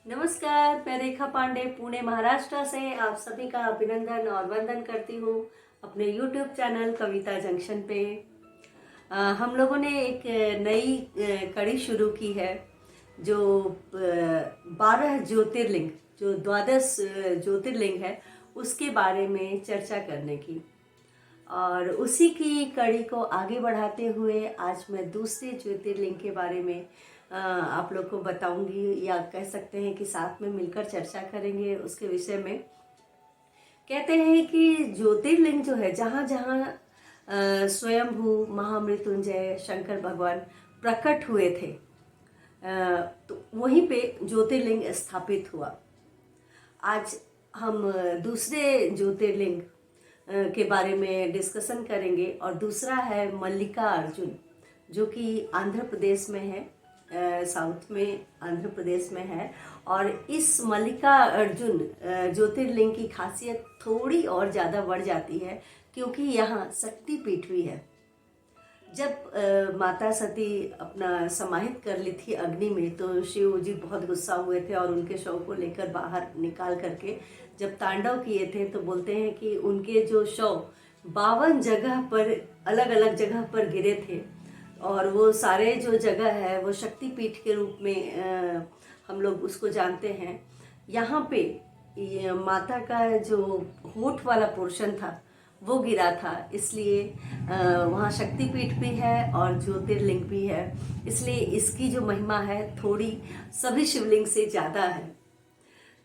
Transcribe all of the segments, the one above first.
नमस्कार, मैं रेखा पांडे पुणे महाराष्ट्र से आप सभी का अभिनंदन और वंदन करती हूँ अपने YouTube चैनल कविता जंक्शन पे। हम लोगों ने एक नई कड़ी शुरू की है जो 12 ज्योतिर्लिंग जो द्वादश ज्योतिर्लिंग है उसके बारे में चर्चा करने की। और उसी की कड़ी को आगे बढ़ाते हुए आज मैं दूसरे ज्योतिर्लिंग के बारे में आप लोग को बताऊंगी, या कह सकते हैं कि साथ में मिलकर चर्चा करेंगे उसके विषय में। कहते हैं कि ज्योतिर्लिंग जो है, जहाँ जहाँ स्वयंभू महामृत्युंजय शंकर भगवान प्रकट हुए थे, तो वहीं पे ज्योतिर्लिंग स्थापित हुआ। आज हम दूसरे ज्योतिर्लिंग के बारे में डिस्कशन करेंगे, और दूसरा है मल्लिका अर्जुन, जो कि आंध्र प्रदेश में है, साउथ में आंध्र प्रदेश में है। और इस मल्लिका अर्जुन ज्योतिर्लिंग की खासियत थोड़ी और ज़्यादा बढ़ जाती है, क्योंकि यहाँ शक्तिपीठ भी है। जब माता सती अपना समाहित कर ली थी अग्नि में, तो शिव जी बहुत गुस्सा हुए थे और उनके शव को लेकर बाहर निकाल करके जब तांडव किए थे, तो बोलते हैं कि उनके जो शव 52 जगह पर अलग अलग जगह पर गिरे थे, और वो सारे जो जगह है वो शक्तिपीठ के रूप में हम लोग उसको जानते हैं। यहाँ पे ये माता का जो होठ वाला पोर्शन था वो गिरा था, इसलिए वहाँ शक्तिपीठ भी है और ज्योतिर्लिंग भी है। इसलिए इसकी जो महिमा है थोड़ी सभी शिवलिंग से ज़्यादा है।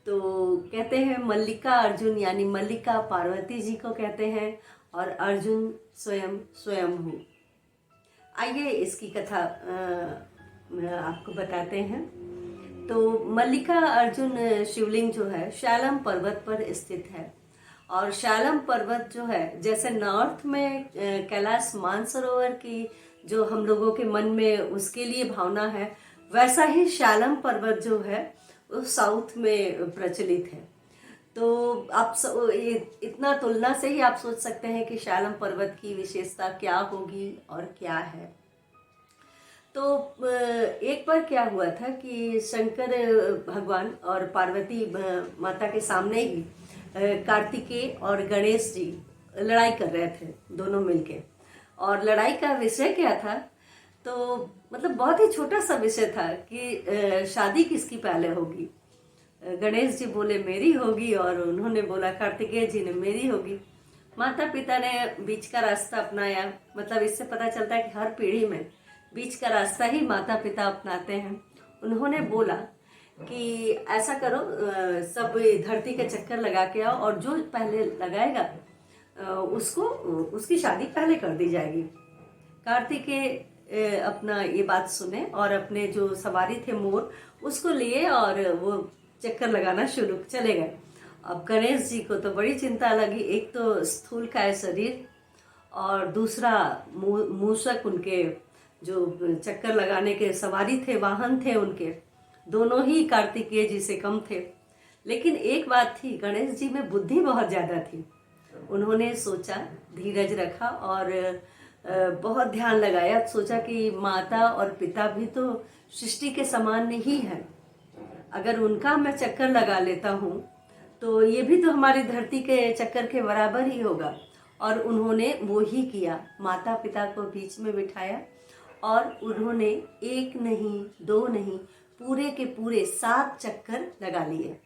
तो कहते हैं मल्लिका अर्जुन, यानी मल्लिका पार्वती जी को कहते हैं, और अर्जुन स्वयं स्वयंभू। आइए इसकी कथा आपको बताते हैं। तो मल्लिका अर्जुन शिवलिंग जो है शैलम पर्वत पर स्थित है। और शैलम पर्वत जो है, जैसे नॉर्थ में कैलाश मानसरोवर की जो हम लोगों के मन में उसके लिए भावना है, वैसा ही शैलम पर्वत जो है वो साउथ में प्रचलित है। तो आप इतना तुलना से ही आप सोच सकते हैं कि शैलम पर्वत की विशेषता क्या होगी और क्या है। तो एक बार क्या हुआ था कि शंकर भगवान और पार्वती माता के सामने ही कार्तिकेय और गणेश जी लड़ाई कर रहे थे, दोनों मिलके। और लड़ाई का विषय क्या था, तो मतलब बहुत ही छोटा सा विषय था कि शादी किसकी पहले होगी। गणेश जी बोले मेरी होगी, और उन्होंने बोला कार्तिकेय जी ने मेरी होगी। माता पिता ने बीच का रास्ता अपनाया। मतलब इससे पता चलता है कि हर पीढ़ी में बीच का रास्ता ही माता पिता अपनाते हैं। उन्होंने बोला कि ऐसा करो, सब धरती के चक्कर लगा के आओ, और जो पहले लगाएगा उसको उसकी शादी पहले कर दी जाएगी। कार्तिकेय अपना ये बात सुने और अपने जो सवारी थे मोर, उसको लिए और वो चक्कर लगाना शुरू चले गए। अब गणेश जी को तो बड़ी चिंता लगी। एक तो स्थूल का शरीर, और दूसरा मूषक, उनके जो चक्कर लगाने के सवारी थे, वाहन थे उनके, दोनों ही कार्तिकेय जी से कम थे। लेकिन एक बात थी, गणेश जी में बुद्धि बहुत ज़्यादा थी। उन्होंने सोचा, धीरज रखा और बहुत ध्यान लगाया। सोचा कि माता और पिता भी तो सृष्टि के समान ही हैं। अगर उनका मैं चक्कर लगा लेता हूँ तो ये भी तो हमारी धरती के चक्कर के बराबर ही होगा। और उन्होंने वो ही किया। माता पिता को बीच में बिठाया और उन्होंने एक नहीं, दो नहीं, पूरे के पूरे 7 चक्कर लगा लिए।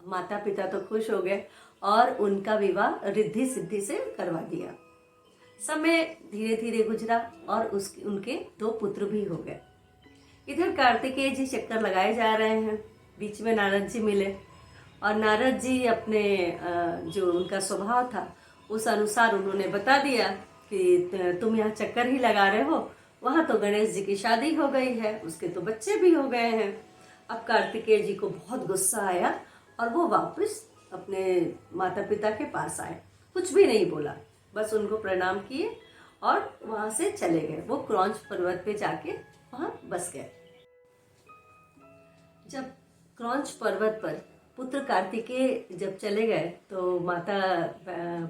माता पिता तो खुश हो गए और उनका विवाह रिद्धि सिद्धि से करवा दिया। समय धीरे धीरे गुजरा और उनके 2 पुत्र भी हो गए। इधर कार्तिकेय जी चक्कर लगाए जा रहे हैं, बीच में नारद जी मिले, और नारद जी अपने जो उनका स्वभाव था उस अनुसार उन्होंने बता दिया कि तुम यहाँ चक्कर ही लगा रहे हो, वहाँ तो गणेश जी की शादी हो गई है, उसके तो बच्चे भी हो गए हैं। अब कार्तिकेय जी को बहुत गुस्सा आया और वो वापस अपने माता पिता के पास आए। कुछ भी नहीं बोला, बस उनको प्रणाम किए और वहाँ से चले गए। वो क्रौंच पर्वत पे जाके वहाँ बस गए। जब क्रौंच पर्वत पर पुत्र कार्तिकेय जब चले गए तो माता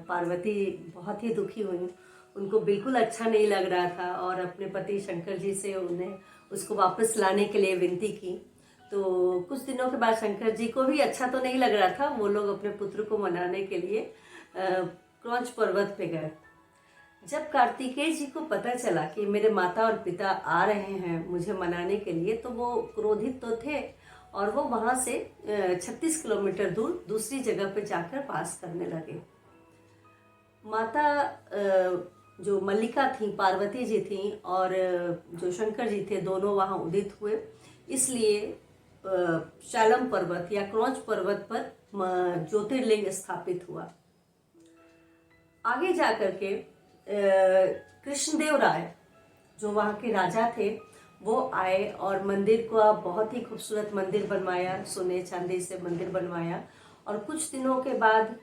पार्वती बहुत ही दुखी हुई। उनको बिल्कुल अच्छा नहीं लग रहा था और अपने पति शंकर जी से उन्हें उसको वापस लाने के लिए विनती की। तो कुछ दिनों के बाद शंकर जी को भी अच्छा तो नहीं लग रहा था, वो लोग अपने पुत्र को मनाने के लिए क्रौंच पर्वत पे गए। जब कार्तिकेय जी को पता चला कि मेरे माता और पिता आ रहे हैं मुझे मनाने के लिए, तो वो क्रोधित तो थे और वो वहाँ से 36 किलोमीटर दूर दूसरी जगह पे जाकर वास करने लगे। माता जो मल्लिका थी, पार्वती जी थी, और जो शंकर जी थे, दोनों वहाँ उदित हुए। इसलिए शैलम पर्वत या क्रौंच पर्वत पर ज्योतिर्लिंग स्थापित हुआ। आगे जाकर के कृष्णदेव राय जो वहाँ के राजा थे, वो आए और मंदिर को बहुत ही खूबसूरत मंदिर बनवाया, सोने चांदी से मंदिर बनवाया। और कुछ दिनों के बाद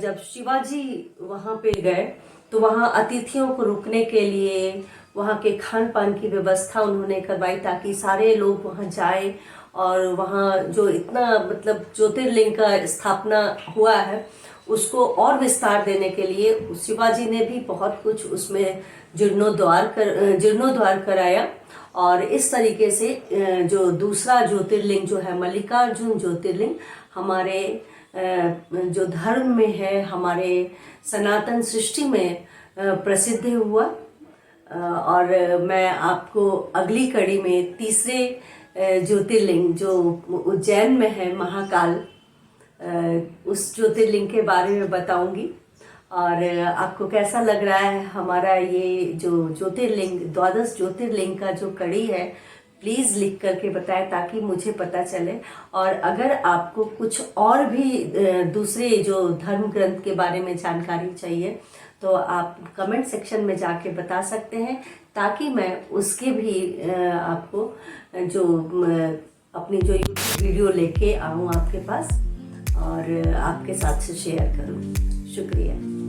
जब शिवाजी वहाँ पे गए तो वहाँ अतिथियों को रुकने के लिए वहाँ के खान पान की व्यवस्था उन्होंने करवाई, ताकि सारे लोग वहाँ जाए। और वहाँ जो इतना मतलब ज्योतिर्लिंग का स्थापना हुआ है उसको और विस्तार देने के लिए शिवाजी ने भी बहुत कुछ उसमें जीर्णोद्वार कराया। और इस तरीके से जो दूसरा ज्योतिर्लिंग जो है मल्लिकार्जुन ज्योतिर्लिंग हमारे जो धर्म में है, हमारे सनातन सृष्टि में प्रसिद्ध हुआ। और मैं आपको अगली कड़ी में तीसरे ज्योतिर्लिंग जो उज्जैन में है, महाकाल, उस ज्योतिर्लिंग के बारे में बताऊंगी। और आपको कैसा लग रहा है हमारा ये जो ज्योतिर्लिंग, द्वादश ज्योतिर्लिंग का जो कड़ी है, प्लीज़ लिख करके बताएं ताकि मुझे पता चले। और अगर आपको कुछ और भी दूसरे जो धर्म ग्रंथ के बारे में जानकारी चाहिए तो आप कमेंट सेक्शन में जाके बता सकते हैं, ताकि मैं उसके भी आपको जो अपनी जो यूट्यूब वीडियो लेके आऊँ आपके पास और आपके साथ से शेयर करूँ। शुक्रिया।